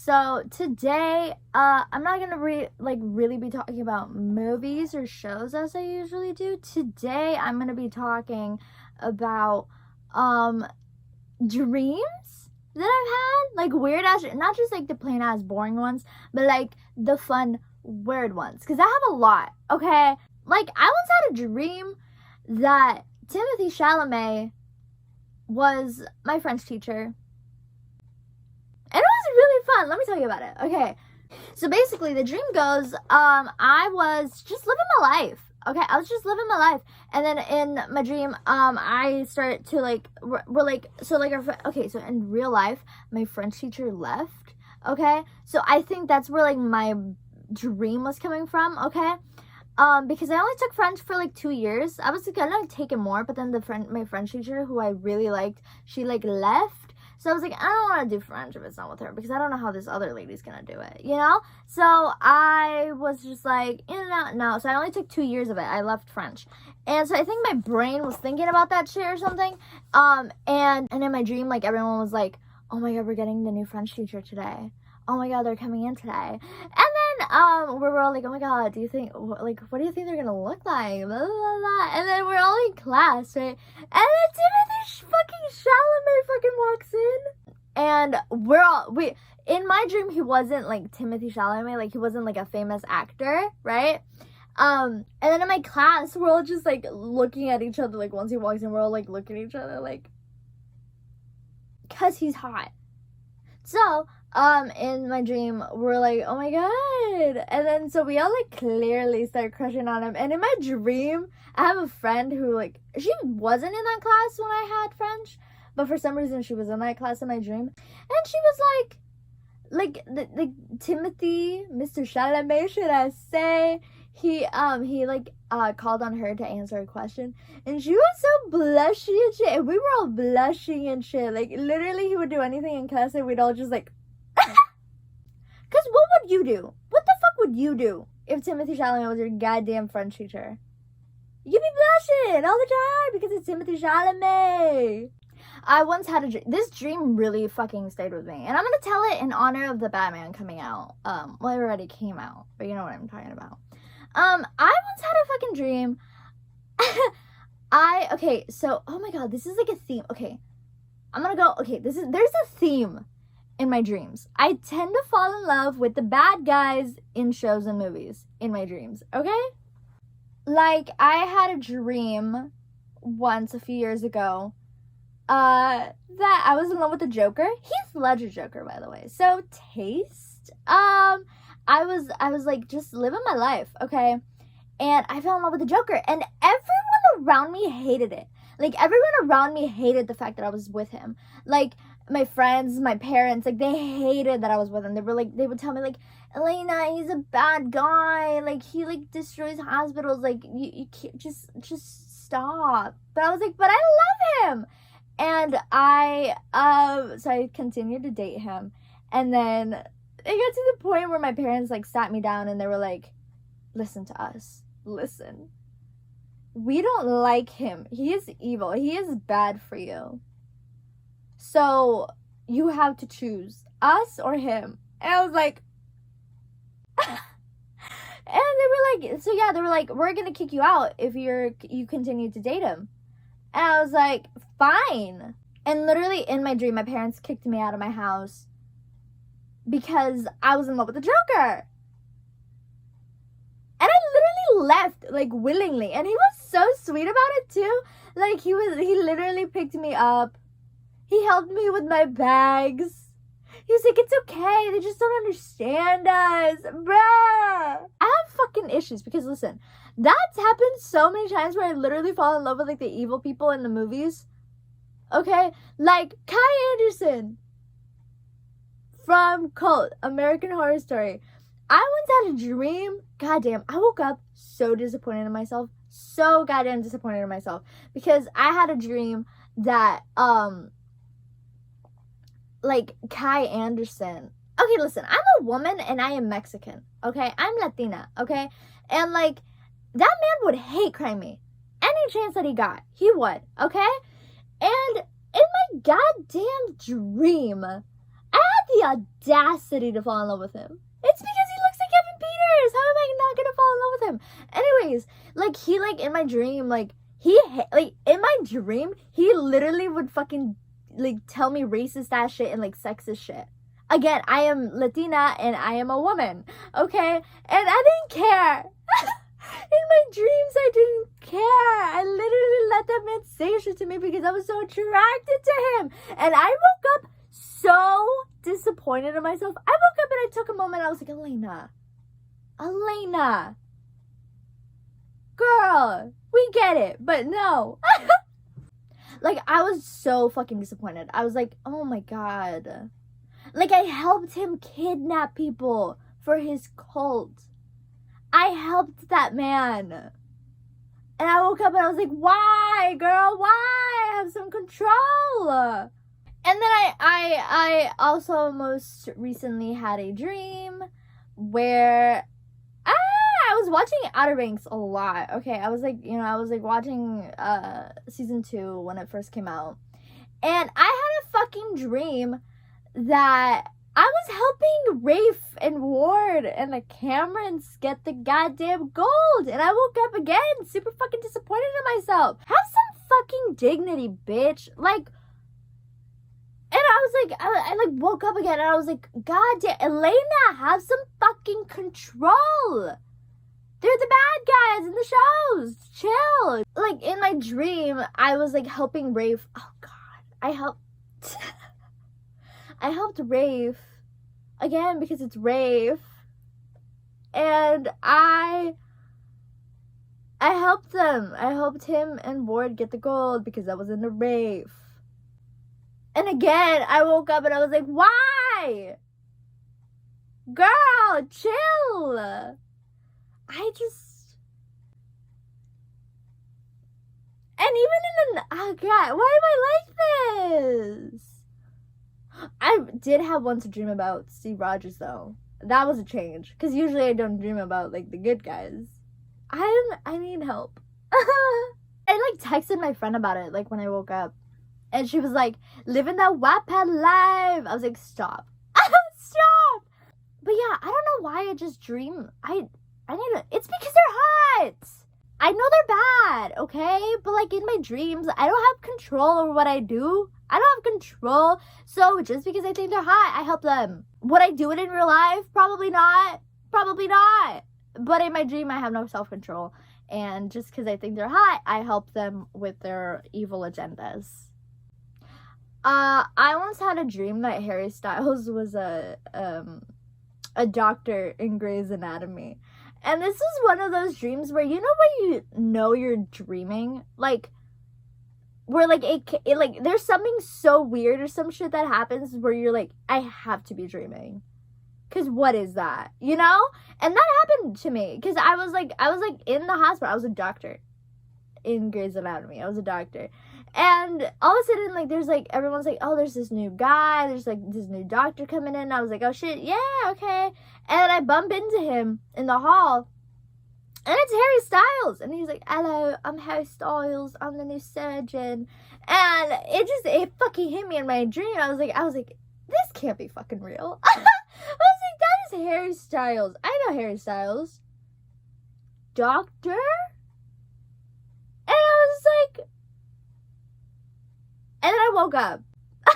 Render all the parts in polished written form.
So today, I'm not gonna really be talking about movies or shows as I usually do. Today, I'm gonna be talking about dreams that I've had, like weird ass, not just like the plain ass boring ones, but like the fun weird ones. Cause I have a lot. Okay, like I once had a dream that Timothy Chalamet was my French teacher. And it was really fun. Let me tell you about it. Okay. So basically the dream goes, I was just living my life. Okay, I was just living my life. And then in my dream, I started to so in real life, my French teacher left. Okay. So I think that's where like my dream was coming from. Okay. Because I only took French for like 2 years. I was gonna take it more, but then my French teacher, who I really liked, she like left. So I was like, I don't want to do French if it's not with her, because I don't know how this other lady's gonna do it, you know? So I was just like, no. So I only took 2 years of it. I left French. And so I think my brain was thinking about that shit or something. And in my dream, like everyone was like, oh my God, we're getting the new French teacher today. Oh my God, they're coming in today. And then we were all like, oh my God, do you think, like, what do you think they're gonna look like? Blah, blah, blah. And then we're all in class, right? And then Timothy fucking Chalamet fucking walks in. And in my dream, he wasn't like Timothy Chalamet, like he wasn't like a famous actor, right? And then in my class, we're all just like looking at each other, like once he walks in, we're all like looking at each other, like, cause he's hot. So, in my dream, we're like, oh my God. And then, so we all like clearly start crushing on him. And in my dream, I have a friend who like, she wasn't in that class when I had French, but for some reason she was in that class in my dream. And she was like Timothy, Mr. Chalamet, should I say, he called on her to answer a question, and she was so blushy and shit, and we were all blushing and shit. Like literally, he would do anything in class, and we'd all just like, cause what would you do? What the fuck would you do if Timothy Chalamet was your goddamn French teacher? You'd be blushing all the time because it's Timothy Chalamet. I once had this dream really fucking stayed with me, and I'm gonna tell it in honor of the Batman coming out. Well, it already came out, but you know what I'm talking about. I once had a fucking dream. Oh my God, this is like a theme. Okay, there's a theme in my dreams. I tend to fall in love with the bad guys in shows and movies in my dreams, okay? Like, I had a dream once a few years ago, that I was in love with the Joker. Heath Ledger Joker, by the way. So, taste. I was like just living my life, okay? And I fell in love with the Joker, and everyone around me hated it. Like everyone around me hated the fact that I was with him. Like my friends, my parents, like they hated that I was with him. They would tell me like, Elena, he's a bad guy. Like he like destroys hospitals. Like you can't just stop. But I was like, but I love him. And so I continued to date him, and then it got to the point where my parents like sat me down and they were like, listen to us. Listen. We don't like him. He is evil. He is bad for you. So you have to choose us or him. And I was like, and they were like, we're gonna kick you out if you continue to date him. And I was like, fine. And literally in my dream, my parents kicked me out of my house because I was in love with the Joker. And I literally left, like, willingly. And he was so sweet about it, too. Like, he literally picked me up. He helped me with my bags. He was like, it's okay. They just don't understand us. Bruh. I have fucking issues because, listen, that's happened so many times where I literally fall in love with, like, the evil people in the movies. Okay? Like, Kai Anderson from Cult, American Horror Story. I once had a dream. Goddamn, I woke up so disappointed in myself. So goddamn disappointed in myself. Because I had a dream that, like, Kai Anderson. Okay, listen, I'm a woman and I am Mexican. Okay? I'm Latina. Okay? And, like, that man would hate crime me. Any chance that he got, he would. Okay? And in my goddamn dream, I had the audacity to fall in love with him? It's because he looks like Kevin Peters. How am I not gonna fall in love with him? Anyways, like, he, like, in my dream, like, in my dream, he literally would fucking, like, tell me racist ass shit and, like, sexist shit. Again, I am Latina and I am a woman, okay? And I didn't care. In my dreams, I didn't care. I literally let that man say shit to me because I was so attracted to him. And I woke up so disappointed in myself. I woke up and I took a moment. I was like, Elena, girl, we get it, but no. Like, I was so fucking disappointed. I was like, oh my God. Like, I helped him kidnap people for his cult. I helped that man. And I woke up and I was like, why, girl? Why? Have some control. And then I also most recently had a dream where I was watching Outer Banks a lot. Okay, I was like watching season 2 when it first came out. And I had a fucking dream that I was helping Rafe and Ward and the Camerons get the goddamn gold. And I woke up again super fucking disappointed in myself. Have some fucking dignity, bitch. Like, and I was like, I like woke up again and I was like, God damn, Elena, have some fucking control. They're the bad guys in the shows. Chill. Like, in my dream, I was like helping Rafe. Oh God, I helped Rafe again because it's Rafe, and I helped them. I helped him and Ward get the gold because I was in the Rafe. And again, I woke up and I was like, why? Girl, chill. And even oh God, why am I like this? I did have one to dream about Steve Rogers, though. That was a change, because usually I don't dream about, like, the good guys. I need help. I, like, texted my friend about it, like, when I woke up. And she was like, living that Wattpad life. I was like, stop. Stop! But yeah, I don't know why I just dream. It's because they're hot! I know they're bad, okay? But, like, in my dreams, I don't have control over what I do. I don't have control, so just because I think they're hot, I help them. Would I do it in real life? Probably not. Probably not. But in my dream, I have no self-control. And just because I think they're hot, I help them with their evil agendas. I once had a dream that Harry Styles was a doctor in Grey's Anatomy. And this is one of those dreams where, you know you're dreaming? Like, where, like, like, there's something so weird or some shit that happens where you're like, I have to be dreaming. Because what is that? You know? And that happened to me. Because I was, like, in the hospital. I was a doctor in Grey's Anatomy. I was a doctor. And all of a sudden, like, there's, like, everyone's like, oh, there's this new guy. There's, like, this new doctor coming in. I was like, oh, shit, yeah, okay. And I bump into him in the hall. And it's Harry Styles. And he's like, hello, I'm Harry Styles. I'm the new surgeon. And it fucking hit me in my dream. I was like, this can't be fucking real. I was like, that is Harry Styles. I know Harry Styles. Doctor? And I was like, and then I woke up. I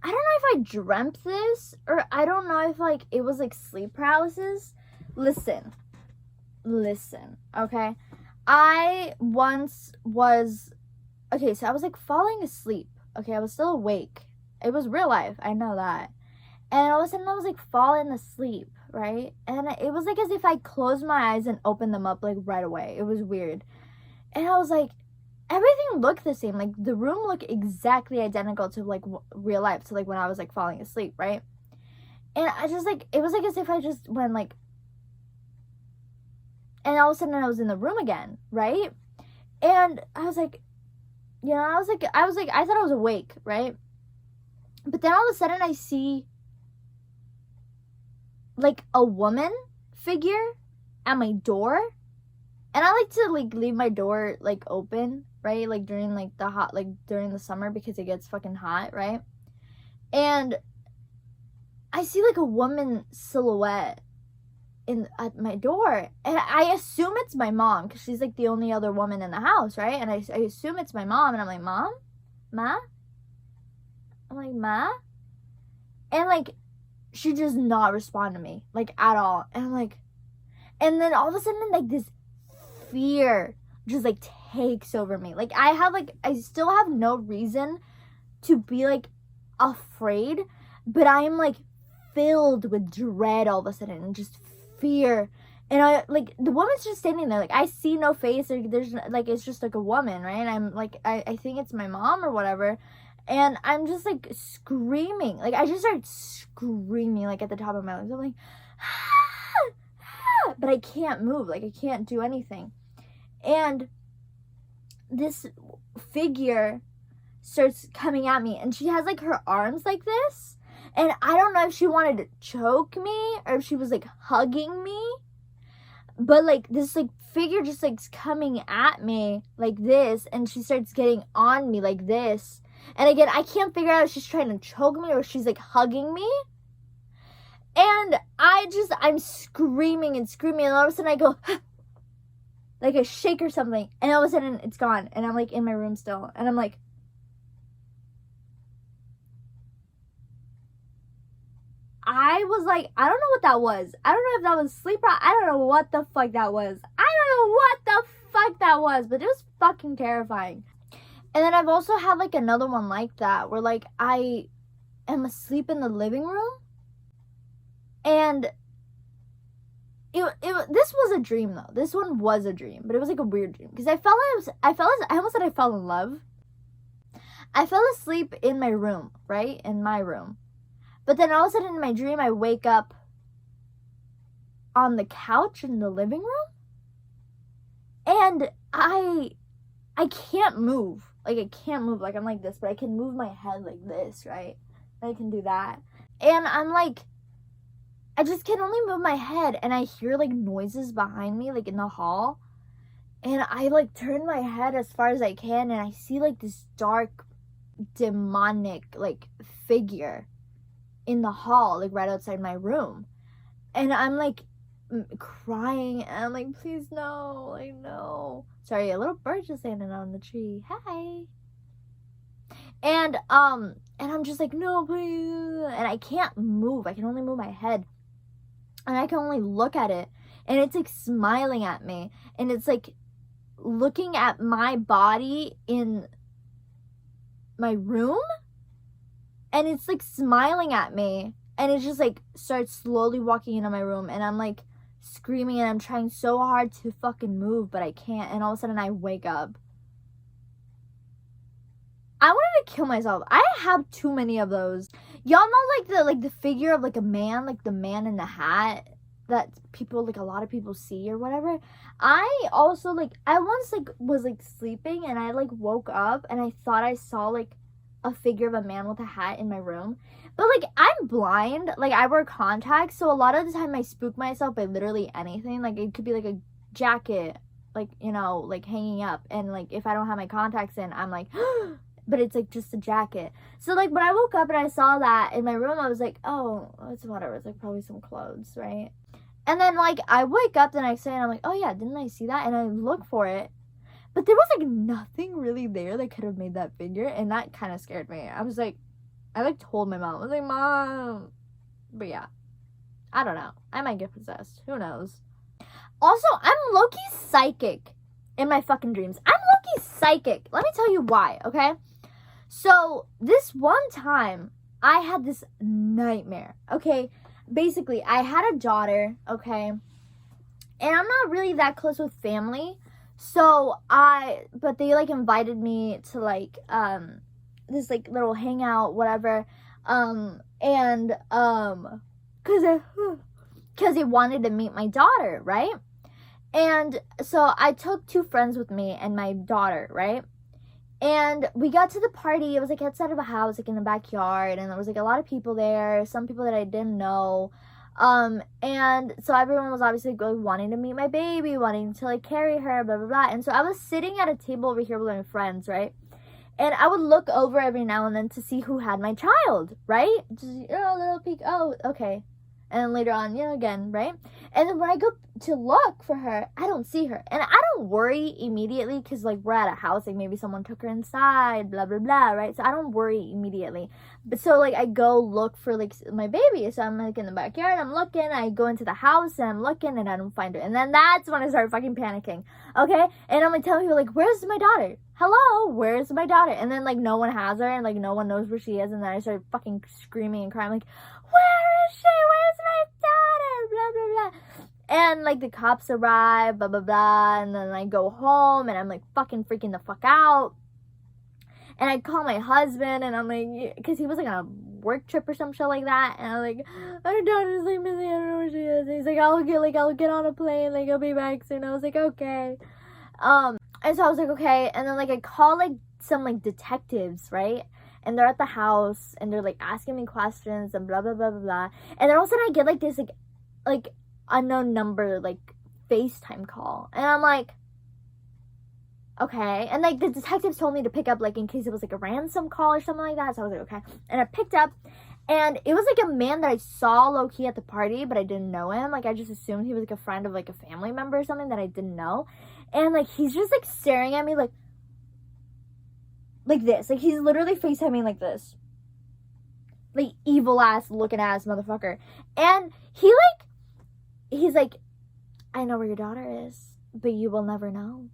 don't know if I dreamt this, or I don't know if, like, it was, like, sleep paralysis. Listen, okay? I once was, okay, so I was, like, falling asleep, okay? I was still awake. It was real life, I know that. And all of a sudden, I was, like, falling asleep, right? And it was, like, as if I closed my eyes and opened them up, like, right away. It was weird. And I was, like, everything looked the same. Like, the room looked exactly identical to, like, real life. So, like, when I was, like, falling asleep, right? And I just, like, it was, like, as if I just went, like, and all of a sudden I was in the room again, right? And I was, like, you know, I thought I was awake, right? But then all of a sudden I see, like, a woman figure at my door. And I like to, like, leave my door, like, open, right? Like, during, like, during the summer because it gets fucking hot, right? And I see like a woman silhouette at my door, and I assume it's my mom because she's like the only other woman in the house, right? And I assume it's my mom, and I'm like, Mom? Ma? I'm like, Ma? And like, she does not respond to me, like, at all. And I'm like, and then all of a sudden, like, this fear just like takes over me. Like, I still have no reason to be like afraid, but I am like filled with dread all of a sudden, and just fear. And I like, the woman's just standing there, like, I see no face, or there's like, it's just like a woman, right? I'm like, I think it's my mom or whatever, and I'm just like screaming. Like, I just started screaming like at the top of my lungs. I'm like, ah, ah, but I can't move, like, I can't do anything. And this figure starts coming at me, and she has like her arms like this, and I don't know if she wanted to choke me or if she was like hugging me, but like this like figure just like coming at me like this, and she starts getting on me like this. And again, I can't figure out if she's trying to choke me or if she's like hugging me. And I'm screaming and screaming, and all of a sudden I go like a shake or something, and all of a sudden it's gone, and I'm like in my room still, and I'm like, I was like, I don't know what that was. I don't know if that was sleep. I don't know what the fuck that was. I don't know what the fuck that was, but it was fucking terrifying. And then I've also had like another one like that, where like I am asleep in the living room, and this was a dream though. This one was a dream, but it was like a weird dream, because I almost said I fell in love. I fell asleep in my room, right? In my room. But then all of a sudden in my dream, I wake up on the couch in the living room, and I can't move. Like, I can't move. Like, I'm like this, but I can move my head like this, right? I can do that. And I'm like, I just can only move my head, and I hear like noises behind me, like in the hall. And I like turn my head as far as I can, and I see like this dark, demonic like figure in the hall, like right outside my room. And I'm like crying, and I'm like, please no, like no. Sorry, a little bird just landed on the tree. Hi. And I'm just like, no, please. And I can't move. I can only move my head, and I can only look at it, and it's like smiling at me, and it's like looking at my body in my room, and it's like smiling at me, and it just like starts slowly walking into my room, and I'm like screaming, and I'm trying so hard to fucking move, but I can't. And all of a sudden I wake up. I wanted to kill myself. I have too many of those. Y'all know like the figure of like a man, like the man in the hat that people, like a lot of people see or whatever. I also like, I once like was like sleeping, and I like woke up, and I thought I saw like a figure of a man with a hat in my room. But like, I'm blind, like I wear contacts, so a lot of the time I spook myself by literally anything. Like, it could be like a jacket, like, you know, like hanging up, and like if I don't have my contacts in, I'm like but it's like just a jacket. So like when I woke up and I saw that in my room, I was like, oh, it's whatever, it's like probably some clothes, right? And then like I wake up the next day, and I'm like, oh yeah, didn't I see that? And I look for it, but there was like nothing really there that could have made that figure, and that kind of scared me. I was like, I like told my mom, I was like, Mom. But yeah, I don't know, I might get possessed, who knows. Also, I'm low-key psychic in my fucking dreams. I'm low-key psychic. Let me tell you why, okay? So this one time I had this nightmare, okay? Basically, I had a daughter, okay? And I'm not really that close with family. But they like invited me to like this like little hangout, whatever, cause they wanted to meet my daughter, right? And so I took 2 friends with me and my daughter, right? And we got to the party. It was like outside of a house, like in the backyard, and there was like a lot of people there, some people that I didn't know. And so everyone was obviously wanting to meet my baby, wanting to like carry her, blah blah blah. And so I was sitting at a table over here with my friends, right? And I would look over every now and then to see who had my child, right? Just, a little peek. Oh, okay. And then later on, again, right? And then when I go to look for her, I don't see her. And I don't worry immediately because, like, we're at a house. Like, maybe someone took her inside, blah, blah, blah, right? So I don't worry immediately. But so, like, I go look for, like, my baby. So I'm, like, in the backyard. I'm looking. I go into the house and I'm looking and I don't find her. And then that's when I start fucking panicking, okay? And I'm, like, telling people, like, where's my daughter? Hello, where's my daughter? And then, like, no one has her and, like, no one knows where she is. And then I start fucking screaming and crying, like, where is she? Where's my daughter? Blah, blah, blah. And, like, the cops arrive, blah, blah, blah. And then I go home and I'm, like, fucking freaking the fuck out. And I call my husband and I'm like, because he was, like, on a work trip or some shit like that. And I'm like, our daughter's, like, missing. I don't know where she is. And he's like, I'll get on a plane. Like, I'll be back soon. I was like, okay. And so I was like, okay. And then, like, I call, like, some, like, detectives, right? And they're at the house, and they're, like, asking me questions, and blah, blah, blah, blah, blah. And then all of a sudden, I get, like, this, like, unknown number, like, FaceTime call. And I'm like, okay. And, like, the detectives told me to pick up, like, in case it was, like, a ransom call or something like that. So I was like, okay. And I picked up, and it was, like, a man that I saw low-key at the party, but I didn't know him. Like, I just assumed he was, like, a friend of, like, a family member or something that I didn't know. And, like, he's just, like, staring at me, like this. Like, he's literally FaceTiming like this. Like, evil-ass, looking-ass motherfucker. And he's like, I know where your daughter is, but you will never know.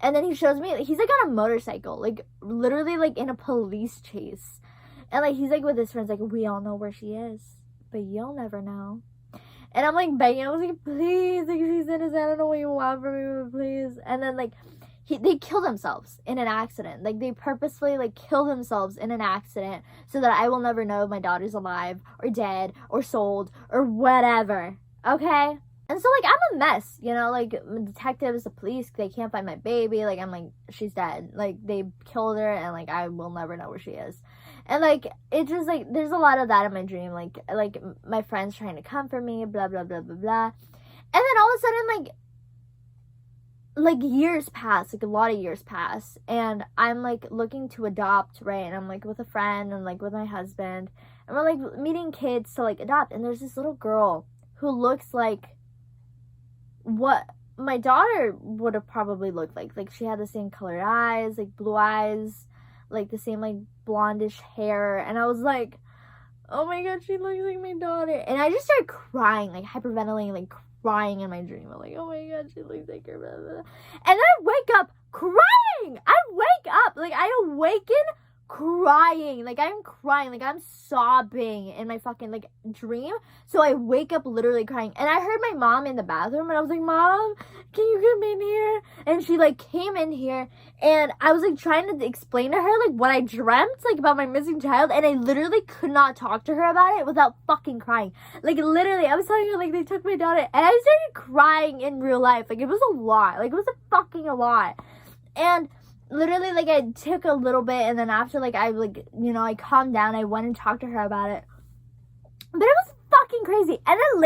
And then he shows me, he's, like, on a motorcycle. Like, literally, like, in a police chase. And, like, he's, like, with his friends, like, we all know where she is, but you'll never know. And I'm, like, begging. I was like, please, like, she's innocent. I don't know what you want from me, but please. And then, like, they kill themselves in an accident. Like, they purposefully, like, kill themselves in an accident so that I will never know if my daughter's alive or dead or sold or whatever. Okay? And so, like, I'm a mess, like, detectives, the police, they can't find my baby. Like, I'm like, she's dead. Like, they killed her and, like, I will never know where she is. And, like, it just, like, there's a lot of that in my dream. Like my friends trying to comfort me, blah, blah, blah, blah, blah. And then all of a sudden, like years pass, like a lot of years pass, and I'm, like, looking to adopt, right? And I'm, like, with a friend and, like, with my husband, and we're, like, meeting kids to, like, adopt. And there's this little girl who looks like what my daughter would have probably looked like. Like, she had the same colored eyes, like, blue eyes, like, the same, like, blondish hair. And I was like, oh my god, she looks like my daughter. And I just started crying, like, hyperventilating, like, crying in my dream. I'm like, oh my god, she looks like her, blah, blah, blah. And then I wake up crying. I wake up, like, I awaken crying. Like, I'm crying, like, I'm sobbing in my fucking, like, dream. So I wake up literally crying. And I heard my mom in the bathroom, and I was like, Mom, can you come in here? And she, like, came in here, and I was, like, trying to explain to her, like, what I dreamt, like, about my missing child. And I literally could not talk to her about it without fucking crying. Like, literally, I was telling her, like, they took my daughter, and I started crying in real life. Like, it was a lot. Like, it was a fucking a lot. And literally, like, I took a little bit, and then after, like, I, like, I calmed down, I went and talked to her about it. But it was fucking crazy. And then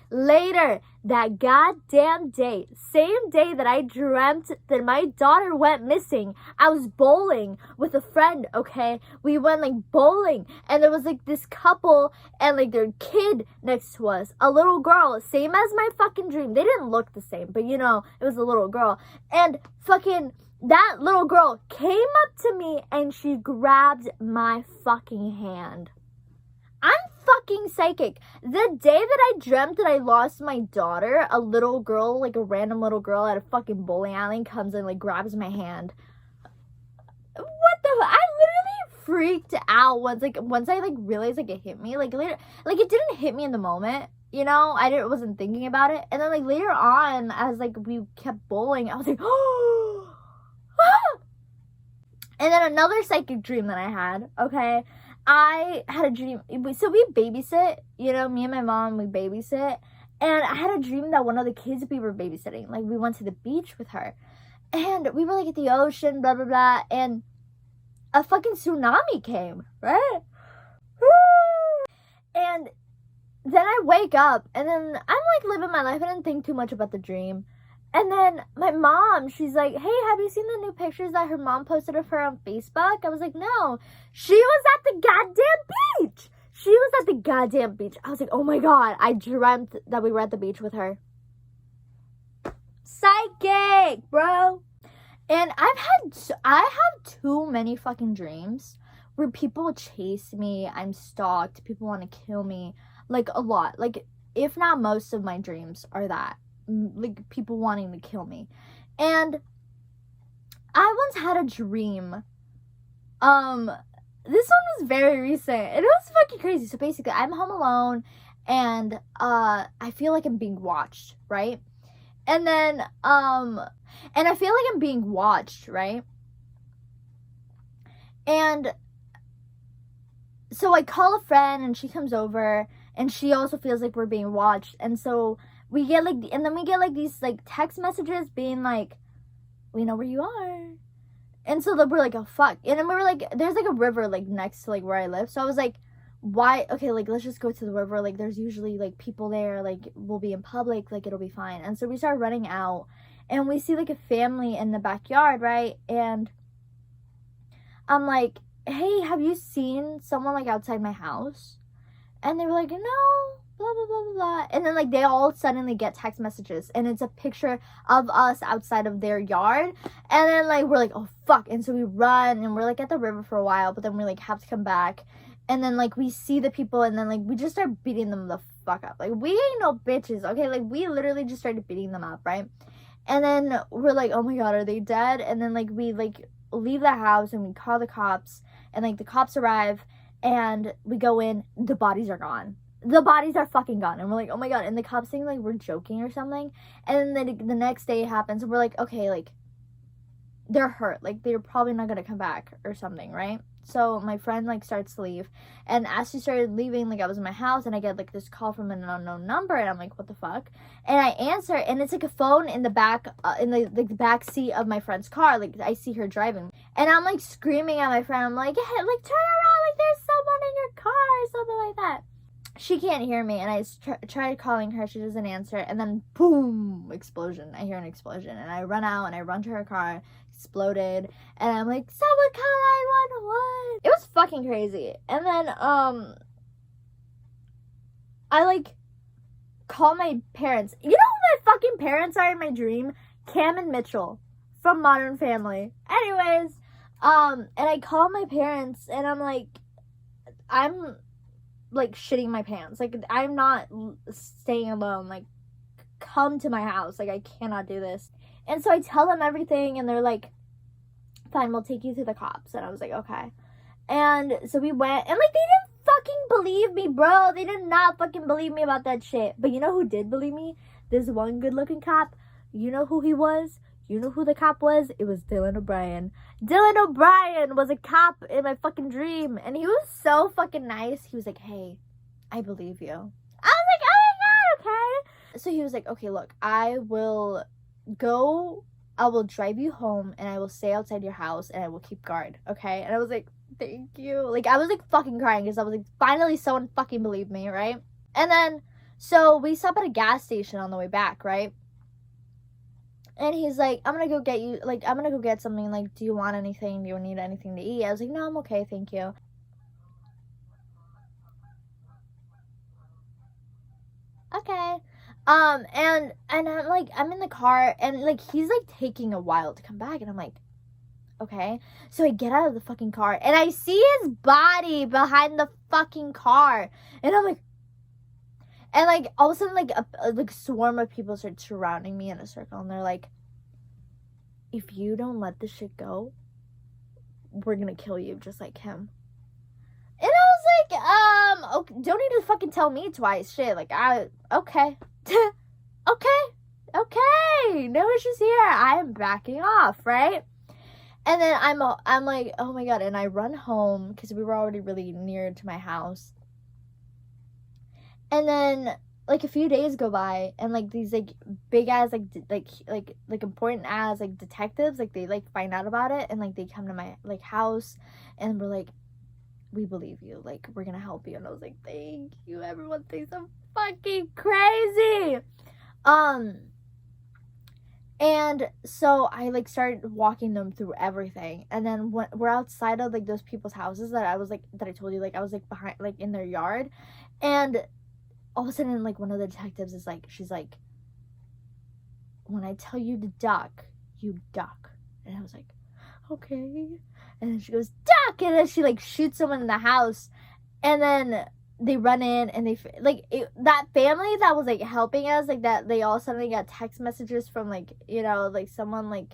later that goddamn day, same day that I dreamt that my daughter went missing, I was bowling with a friend, okay? We went, like, bowling, and there was, like, this couple and, like, their kid next to us, a little girl, same as my fucking dream. They didn't look the same, but, it was a little girl. And fucking that little girl came up to me and she grabbed my fucking hand. I'm fucking psychic. The day that I dreamt that I lost my daughter, a little girl, like a random little girl at a fucking bowling alley comes and, like, grabs my hand. What the? I literally freaked out once I, like, realized, like, it hit me. Like, later, like, it didn't hit me in the moment. Wasn't thinking about it. And then, like, later on, as, like, we kept bowling, I was like, oh. And then another psychic dream that I had, okay? I had a dream, so we babysit, me and my mom, we babysit, and I had a dream that one of the kids we were babysitting, like, we went to the beach with her, and we were, like, at the ocean, blah, blah, blah, and a fucking tsunami came, right? And then I wake up, and then I'm, like, living my life. I didn't think too much about the dream. And then my mom, she's like, hey, have you seen the new pictures that her mom posted of her on Facebook? I was like, no. She was at the goddamn beach. She was at the goddamn beach. I was like, oh my God, I dreamt that we were at the beach with her. Psychic, bro. And I have too many fucking dreams where people chase me, I'm stalked, people want to kill me, like a lot. Like, if not most of my dreams are that. Like, people wanting to kill me. And I once had a dream. This one was very recent. And it was fucking crazy. So basically, I'm home alone, and I feel like I'm being watched, right? And then, and I feel like I'm being watched, right? And so I call a friend, and she comes over, and she also feels like we're being watched. And so we get like, and then we get like these like text messages being like, we know where you are. And so we're like, oh fuck. And then we were like, there's like a river like next to like where I live. So I was like, why? Okay, like let's just go to the river. Like there's usually like people there. Like we'll be in public. Like it'll be fine. And so we start running out, and we see like a family in the backyard, right? And I'm like, hey, have you seen someone like outside my house? And they were like, no, blah, blah, blah, blah, blah. And then like they all suddenly get text messages, and it's a picture of us outside of their yard. And then like we're like, oh fuck. And so we run, and we're like at the river for a while, but then we like have to come back. And then like we see the people, and then like we just start beating them the fuck up. Like we ain't no bitches, okay? Like we literally just started beating them up, right? And then we're like, oh my God, are they dead? And then like we like leave the house, and we call the cops, and like the cops arrive, and we go in, the bodies are gone. The bodies are fucking gone. And we're like, oh my God. And the cops think like we're joking or something. And then the next day it happens, and we're like, okay, like they're hurt. Like they're probably not gonna come back or something, right? So my friend like starts to leave, and as she started leaving, like I was in my house, and I get like this call from an unknown number, and I'm like, what the fuck? And I answer, and it's like a phone in the back, in the back seat of my friend's car. Like I see her driving, and I'm like screaming at my friend. I'm like, hey, like turn around, like there's someone in your car or something like that. She can't hear me, and I tried calling her. She doesn't answer, and then boom, explosion. I hear an explosion, and I run out, and I run to her car, exploded, and I'm like, someone call 911. It was fucking crazy. And then I like call my parents. You know who my fucking parents are in my dream? Cam and Mitchell from Modern Family. Anyways, and I call my parents, and I'm like, I'm like shitting my pants. Like I'm not staying alone. Like come to my house. Like I cannot do this. And so I tell them everything, and they're like, fine, we'll take you to the cops. And I was like, okay. And so we went, and like they didn't fucking believe me, bro. They did not fucking believe me about that shit. But you know who did believe me? This one good looking cop. You know who he was? You know who the cop was? It was Dylan O'Brien. Dylan O'Brien was a cop in my fucking dream. And he was so fucking nice. He was like, hey, I believe you. I was like, oh my God, okay. So he was like, okay, look, I will drive you home, and I will stay outside your house, and I will keep guard, okay? And I was like, thank you. Like, I was like fucking crying, because I was like, finally someone fucking believed me, right? And then, so we stop at a gas station on the way back, right? And he's like, I'm gonna go get you, like, I'm gonna go get something, like, do you want anything? Do you need anything to eat? I was like, no, I'm okay, thank you. Okay. And I'm like, I'm in the car, and like, he's like taking a while to come back, and I'm like, okay. So I get out of the fucking car, and I see his body behind the fucking car, and I'm like, and like all of a sudden, like a like swarm of people start surrounding me in a circle, and they're like, if you don't let this shit go, we're gonna kill you just like him. And I was like, okay, don't need to fucking tell me twice, shit. Like, okay. okay, no issues here. I am backing off, right? And then I'm like, oh my God. And I run home, because we were already really near to my house. And then like a few days go by, and like these like big ass like important ass like detectives, like they like find out about it, and like they come to my like house, and we're like, we believe you, like we're gonna help you. And I was like, thank you. Everyone thinks I'm fucking crazy. And so I like started walking them through everything, and then when we're outside of like those people's houses that I was like that I told you, like I was like behind like in their yard, and all of a sudden like one of the detectives is like, she's like, when I tell you to duck, you duck. And I was like, okay. And then she goes, duck, and then she like shoots someone in the house, and then they run in, and they like that family that was like helping us, like that they all suddenly got text messages from like, you know, like someone like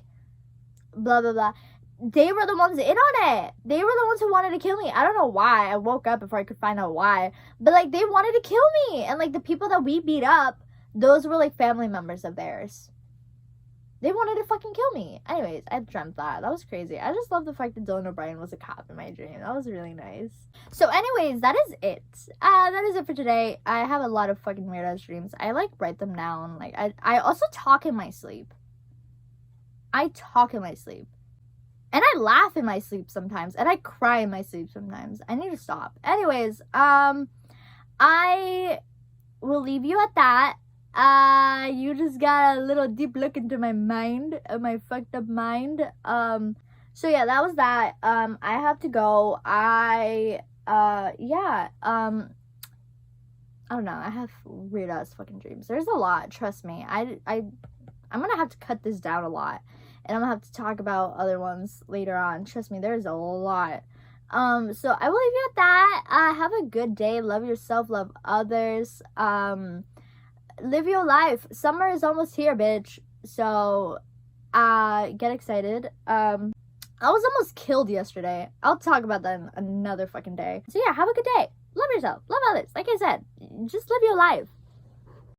blah blah blah. They were the ones in on it. They were the ones who wanted to kill me. I don't know why. I woke up before I could find out why, but like they wanted to kill me, and like the people that we beat up, those were like family members of theirs. They wanted to fucking kill me. Anyways, I dreamt that. That was crazy. I just love the fact that Dylan O'Brien was a cop in my dream. That was really nice. So anyways, that is it. That is it for today. I have a lot of fucking weird ass dreams. I like write them down. Like I also talk in my sleep. I talk in my sleep. And I laugh in my sleep sometimes. And I cry in my sleep sometimes. I need to stop. Anyways, I will leave you at that. You just got a little deep look into my mind, my fucked up mind. So yeah, that was that. I have to go. Yeah. I don't know. I have weird ass fucking dreams. There's a lot. Trust me. I'm gonna have to cut this down a lot, and I'm gonna have to talk about other ones later on. Trust me, there's a lot. So I will leave you at that. Have a good day. Love yourself. Love others. Live your life. Summer is almost here, bitch. So, get excited. I was almost killed yesterday. I'll talk about that another fucking day. So yeah, have a good day. Love yourself. Love others. Like I said, just live your life.